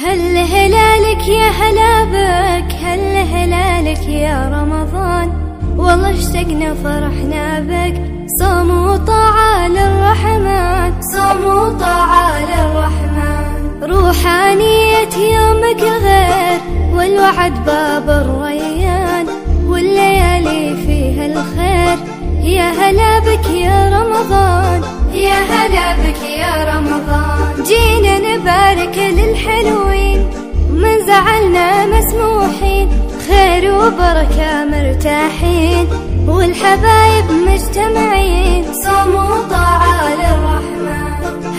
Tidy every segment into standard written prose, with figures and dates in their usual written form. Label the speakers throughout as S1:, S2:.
S1: هل هلالك يا هلا بك، هل هلالك يا رمضان، والله اشتقنا فرحنا بك، صوم وطاعة للرحمن، صوم وطاعة للرحمن. روحانية يومك الغير والوعد باب الريان، والليالي فيها الخير، يا هلا بك يا رمضان، يا هلا بك يا رمضان. جينا نبارك للحلوين، من زعلنا مسموحين، خير وبركة مرتاحين، والحبايب مجتمعين، صوم وطاعة للرحمن.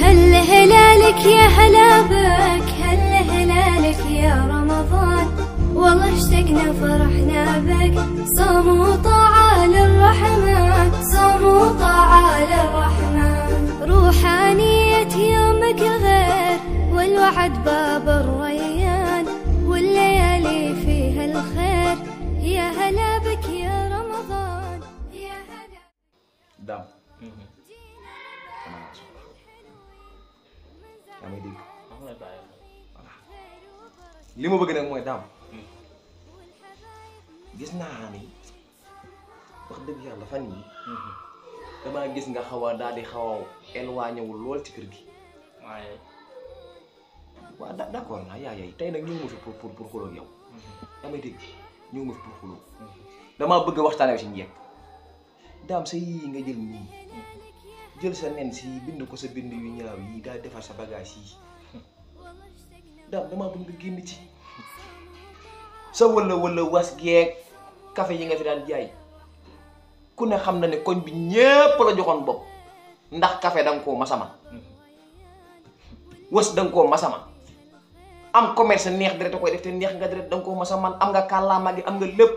S1: هل هلالك يا هلا بك، هل هلالك يا رمضان، والله اشتقنا فرحنا بك، صوم وطاعة للرحمن، صوم وطاعة للرحمن. روحانية يومك الغير والوعد باب الريان، والليالي فيها الخير، يا هلا بك يا رمضان، يا هلا.
S2: دام yaa may dégg li ma bëgg nag mooy daam gis naa ni wax dëgg yàlla fan yi damaa gis nga xaw a daal di xaw a éloigné wu lool ci kër gi. waaye waaw d'accord naa yaay tey nag ñëw ma fi pour xuloo ak yow. yaa may dégg ñëw ma fi pour xuloo. damaa bëgg waxtaanee ci njëkk daam sa yii nga jël nii jël sa nen si bind ko sa bind yu ñaaw yi daal defar sa bagage yi daam damaa bëgg nga génn ci sa wala was geeg café yi nga fi daan jaay ku ne xam na ne koñ bi ñépp la joxoon bopp ndax café danga koo masama was danga koo masama am commerce neex deret a koy def te neex nga deret danga koo masaman am nga kàllaama gi am nga lépp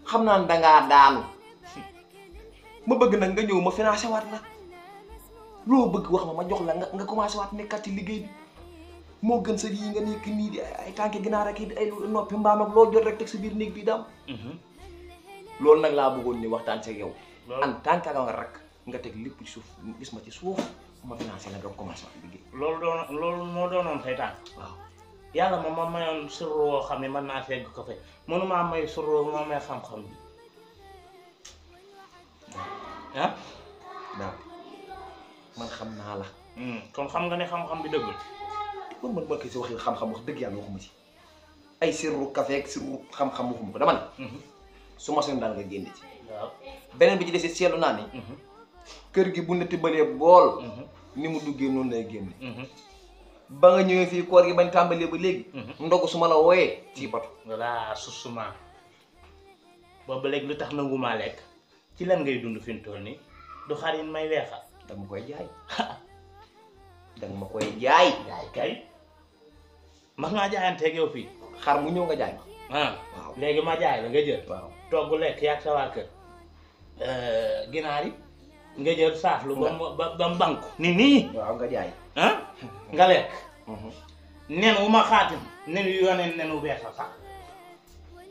S2: xam naa ne dangaa daanu ma bëgg nag nga ñëw ma financé waat la loo bëgg wax ma jox la nga commencé waat nekkat ci liggéey bi moo gën sa yi nga nekk nii di ay tànk ginaar ak ay noppi mbaam ak loo jot rek teg sa biir néeg bi daam loolu nag laa bëggoon ni waxtaan ci yow en tant que nga rak nga teg lépp ci suuf gis ma ci suuf ma financé la nga commencé waat liggéey
S3: loolu moo doonoon saytaan waaw yàlla moom ma mayoon surru woo xam ne mën naa fegg ko fe mënumaa may surru moo may xam-xam bi ah
S2: daam man xam naa la
S3: kon xam nga ne xam-xam bi dëggul
S2: man koy si waxi xam-xam wax dëgg yàlla waxuma ci ay sirru café ak sirru xam-xam waxuma ko dama ne su ma seen daal nga génn ci
S3: waaw
S2: beneen bi ci des seetlu naa ni kër gi bu netti balee bool ni mu duggee noonu lay génne ba nga ñëwee fii koor gi bañ tàmbalee ba léegi ndogu su ma la wooyee ci batu
S3: voilà susuma boobu léegi lu tax nangumaa lekk ci lan ngay dund fi mu toll nii du xarin may weexal
S2: danga ma koy jaay danga ma koy jaay
S3: jaay kay mas ngaa jaayanteeg yow fii
S2: xar mu ñëw nga jaay ma
S3: waaw léegi ma jaay la nga jël
S2: waaw
S3: togg lekk yaag sa waa kër ginaar yi nga jël saaflu ba mu banku ni nii
S2: waaw nga jaay
S3: nga lekk nen wu ma xaatim nen yu yoneen nen wu beesa sax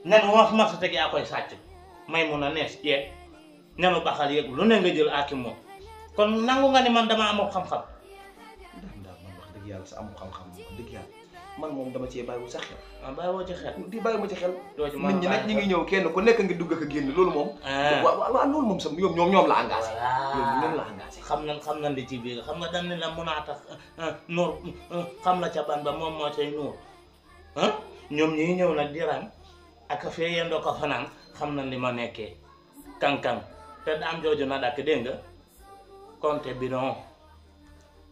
S3: nen wu ma fi masa teg yaa koy sàcc may mun a nees jeeg nenu baxal yëg lu ne nga jël aki moom kon nangu nga ni man dama amoo xam-xam
S2: daal man wax dëgg yàlla sa amu xam-xam wax dëgg yàlla man moom dama cee bàyyiwul sa xel
S3: bàyyiwoo ci xel
S2: di bàyyiwuma ci xel
S3: doo ci
S2: nit ñi nag ñi ngi ñëw kenn ku nekk ngi dugg ak a génn loolu moom waaw loolu moom sam ñoom la engagé ñoom la engagé
S3: xam na di ci biir xam nga dañ ne la mun a tax nuur xam la ca ban ba moom moo cay nuur ñoom ñi ñëw nag di rang ak fee yendoo ko fanaan xam na li ma nekkee kan te daam jooju na dakk dégg nga compte bidon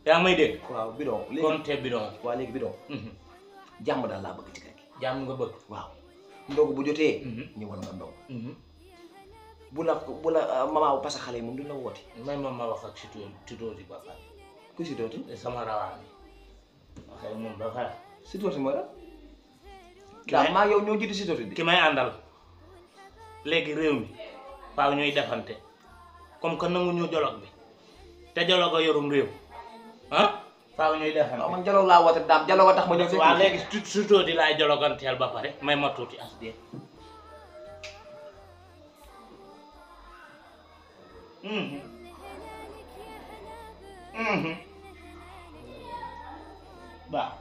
S3: yaa may dégg
S2: waaw bidon léegi
S3: compte bidon
S2: waaw léegi bidon jàmm daal laa bëgg ci kër gi
S3: jàmm nga bëgg
S2: waaw ndogu bu jotee ñëwal nga ndog bu la maman bu parce que xale yi moom duñ la woote
S3: may ma wax ak si tooti ba pare
S2: ku si tooti
S3: sama rawaan waxee moom ba pare
S2: si tooti mooy la daal maa yow ñoo jiitu si tooti bi
S3: ki may àndal léegi réew mi faaw ñuy defante comme que nangu ñu jolog bi te jolog a yorum réew faaw ñuy defante
S2: man jolog laa woote daam jolog a tax ma ñëw fekk
S3: waaw léegi su tooti laay jologanteel ba pare may ma tuuti as dee baax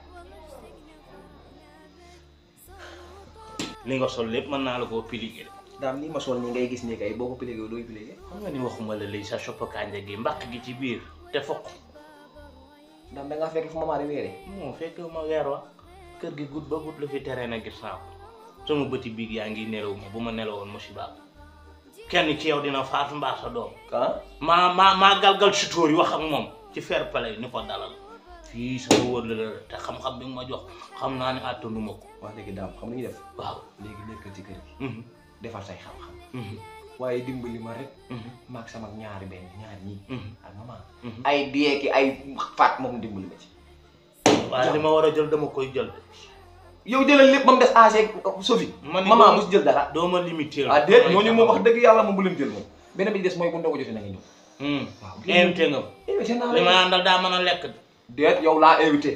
S3: li nga sol lépp mën naa la koo piliqué.
S2: daam nii ma sol nii ngay gis nii kay boo ko piliqué dooy piliqué.
S3: xam nga ni waxuma la lii sa chopp kanja gi mbaq gi ci biir te fokk.
S2: daam da ngaa fekk fu ma maa di weeree.
S3: moo fekk ma weer wa kër gi gudd ba gudd la fi tere na gis naa ko sama bëti biig yaa ngi nelaw ma bu ma nelawoon musiba kenn ci yow dina faatu mbaa sa doom.
S2: ah
S3: maa galgal sutóor yi wax ak moom ci fair play ni ko dalal fii sama wër la te xam-xam bi nga ma jox xam naa ne àttanuma ko.
S2: wax léegi daam xam nañu def.
S3: waaw
S2: léegi nekkal ci kër gi. defal say xam-xam. waaye dimbali ma rek. maag sama ñaari ñii. ak maman. ay diyee ki ay faat moom dimbali ma ci.
S3: waaye li ma war a jël dama koy jël de.
S2: yow jëlal lépp ba mu des AG Sophie. maman mu si jël dara.
S3: doo ma limité la.
S2: ah déet ñooñu moom wax dëgg yàlla moom bu leen jël moom. beneen bi des mooy bu ndogu jotee na nga ñëw.
S3: waaw invité nga ma.
S2: invité naa
S3: li ma àndal daa mën a lekk de.
S2: déet yow laa invité.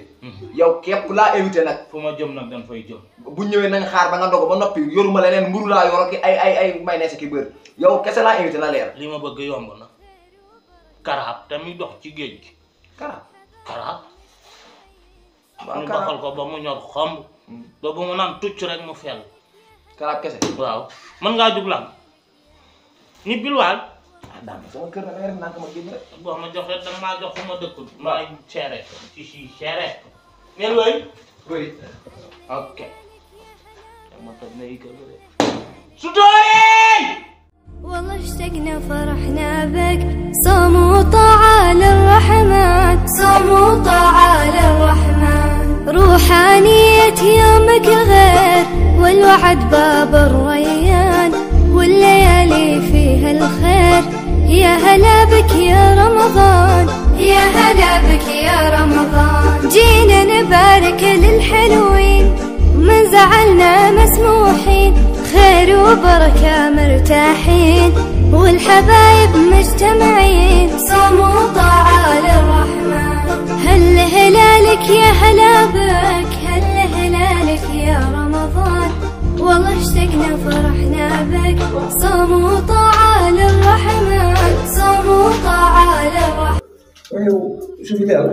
S2: yow képp laa invité nag.
S3: fu ma jëm nag dañ fay jëm.
S2: bu ñëwee nañ xaar ba nga ndogu ba noppi yoruma leneen mburu laa yor ki ay mayonnaise ki beurre yow kese laa invité la leer.
S3: li ma bëgg yomb na karaab tamit dox ci géej gi. karaab. ñu baxal ko ba mu ñor xomb. ba bu mu naan tucc rek mu fel.
S2: karaab kese.
S3: waaw mën ngaa jug lan ñibbil waal.
S2: daam sama kër nag da nga def naan ma génn rek.
S3: boo ma jox rek danga maa jox fu ma dëkkul. maay seere si seere. ngeen wéy.
S2: oui.
S3: ok. ma toj na yi kër de. سوداني
S1: والله اشتقنا فرحنا بك صوم وطاعة للرحمن صوم وطاعة للرحمن روحانية يومك غير والوعد باب الريان والليالي فيها الخير يا هلا بك يا رمضان يا هلا بك يا رمضان جينا نبارك للحلوين من زعلنا مسموحين خير وبركة مرتاحين والحبايب مجتمعين صوم وطاعة للرحمن هل هلالك يا هلا بك هل هلالك يا رمضان والله اشتقنا فرحنا بك صوم وطاعة للرحمن صوم وطاعة للرحمن
S2: yow su fi leer.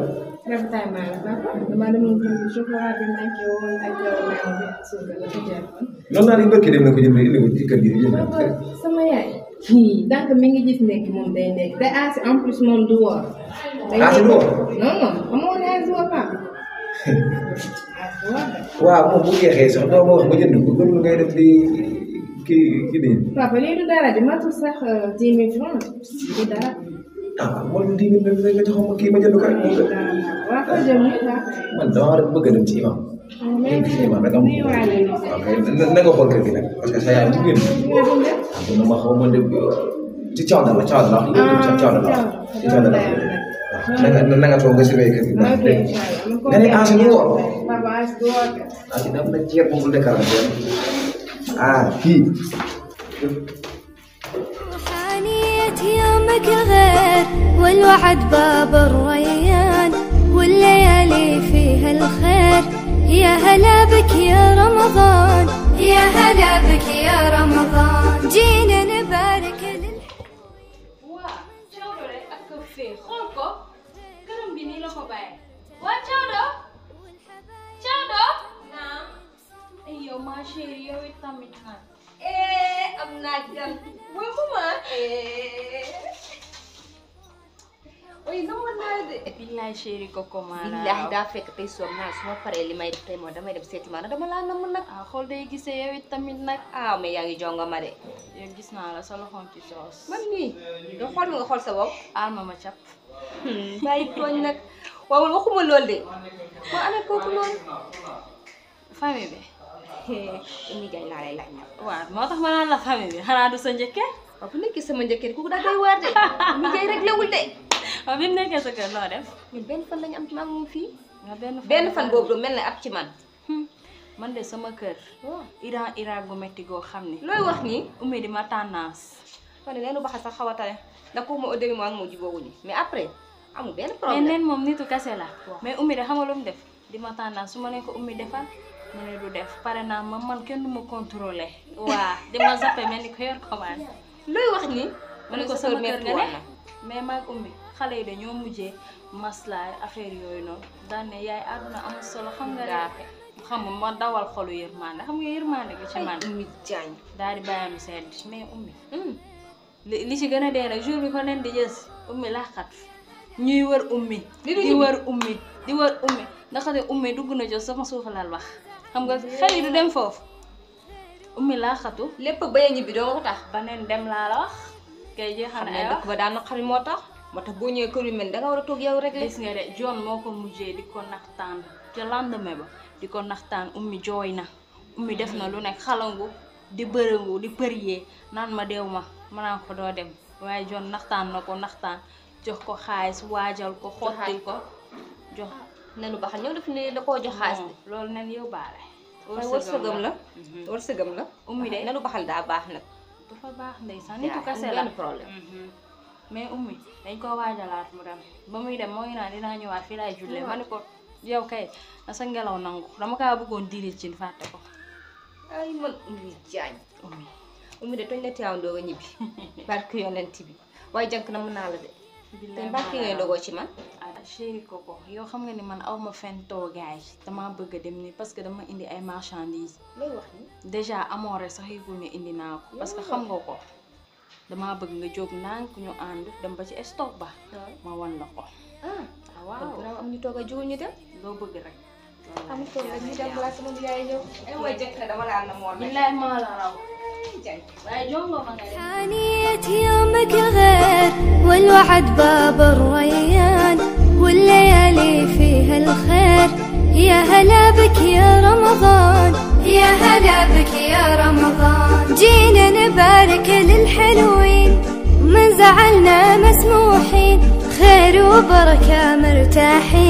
S4: ravitaillement la dama demoon jënd chocolat bi manqué woon ak meew bi ak suukar la ko jeexoon.
S2: noonu naa ne barke dem na ko jënd indi ko ci kër gi jënd.
S4: sama yaay. donc mi ngi gis nekk moom day nekk te Asi en plus moom du woor.
S2: Asi du woor.
S4: non non xamoo ne Asi woor Pape. Asi woor de.
S2: waaw moom bu jeexee sax doo ma wax ma jënd ko gën ngay def di kii nii.
S4: Papa lii du dara de matul sax 10 000 francs du dara.
S2: ah man 10 000 nga joxoon ma kii ma jënd ko rek moom la.
S4: waaw ko jëm
S2: man dama war a bëgg a dem ci imam. ci imam rek am ok na nga xool kër gi nag parce que sa yaay mu génn. ah ma xaw ma dem ci cawda la cawda la. ci cawda la ci cawda la. na nga toog nga surveiller kër gi.
S4: ok
S2: nga ne Asi du woor.
S4: Papa Asi du woor.
S2: Asi daf na ceeb bu mu déclaré ah kii.
S1: يومك غير والوعد باب الريان والليالي فيها الخير يا هلا بك يا رمضان يا هلا بك يا رمضان جينا نبارك
S5: waa Cawdo rek ak ko fee xool ko këram bi nii la ko bàyyi waa Cawdo naam ay yow ma chérie yow it tamit nag am naa gan mooy mama oy nama naa de billaay chérie ko commande
S6: billahi daa fekk tey soom naa su ma paree li may def tey moom damay dem seeti maanaam dama laa namm nag
S5: xool day gisee yow it tamit nag
S6: mais yaa ngi jonga ma de
S5: yow gis naa la sa loxoom ci soos
S6: man nii nga xool sa bopp
S5: alma ma cap
S6: bàyyi tooñ nag waaw man waxuma lool de waa ana kooku noonu
S5: famille bi
S6: Oumy Diagne laa lay laaj nag
S5: waaw moo tax ma naan la famille bi xanaa du sa njëkkee
S6: waaw bu nekkee sama njëkkee kooku daa doy waar de Oumy Diagne rek lewul de
S5: waaw bi mu nekkee sa kër noo def
S6: ñun benn fan lañu am ci moom fii
S5: nga
S6: benn fan boobu du mel ne ab ci man
S5: man de sama kër Iran gu metti goo xam ni
S6: looy wax nii
S5: Oumy di ma tendance
S6: kon neenu baxa sax xaw a tane ndax ko ma au début moo jubóowuñu mais après amul benn
S5: mais
S6: problème
S5: neen moom nitu kase la mais Oumy de xamal lu mu def di ma tendance su ma ne ko Oumy defal mu ne du def pare naa ma man kenn du ma contrôler waa di ma zappe mel ni ko yor commande
S6: looy wax nii
S5: ma ne ko sama kër nga ne mais maag Oumy xale yi dañoo mujjee maslaay affaire yooyu noonu daan ne yaay àdduna amul solo xam nga xam nga ma dawal xolu yërmande xam nga yërmande gi ci man
S6: Oumy Diagne
S5: daal di bàyyam sedd mais Oumy li ci gën a dee nag jour bi ko leen di jës Oumy laaxat ñuy wër Oumy di wër Oumy di wër Oumy ndaxte Oumy dugg na jël sama suufa lal wax xam nga xel yi du dem foofu Oumy laaxatu
S6: lépp baye ñibbi doo ko tax
S5: baneen dem laa la wax kay jeexal ay wax
S6: dëkk ba daan naqari moo tax boo ñëwee kër yu mel danga war a toog yow rek
S5: gis nga de John moo ko mujjee di ko naxtaan ca lendemain ba di ko naxtaan Oumy jooy na Oumy def na lu nekk xalangu di bërëngu di përiyee naan ma deew ma naan ko doo dem waaye John naxtaan na ko naxtaan jox ko xaalis waajal ko xottil ko jox
S6: nenu baxal ñëw def ni da koo jox xaalis bi
S5: loolu nen yow baale
S6: wërsëgam la wërsëgam la
S5: Oumy de
S6: nenu baxal daa baax nag
S5: dafa baax ndeysaan nitu kase la
S6: problème
S5: mais Oumy dañ koo waajalaat mu dem ba muy dem moo ngi naan dinaa ñëwaat fii laay jullee ma ne ko yow kay na sa ngelaw nangu dama kaa bëggoon diri ci fàtte ko
S6: ay man Oumy Diagne Oumy de toñ la teewoon doog a ñibbi barke yonent bi waaye jànk na mën naa la de te barke ngay dogoo ci man
S5: chéri Coco yow xam nga ni man aw ma fen toogaay dama bëgg a dem ni parce que dama indi ay marchandises
S6: lay wax ni
S5: déjà amoon rek sax yëgul ne indi naa ko parce que xam nga ko dama bëgg nga jóg ndànk ñu ànd dem ba ci stock ba ma wan la ko
S6: waaw kon am ñu toog a jógul ñu dem
S5: loo bëgg rek
S6: am toog rek ñu dem balaa sama yaay ñëw ay way jëkk dama la ànd moom
S5: billaay maa la raw waaye jongo ma nga
S1: حانيت يومك غير والوعد باب الريان والليالي فيها الخير يا هلا بك يا رمضان يا هلا بك يا رمضان جينا نبارك للحلوين من زعلنا مسموحين خير وبركة مرتاحين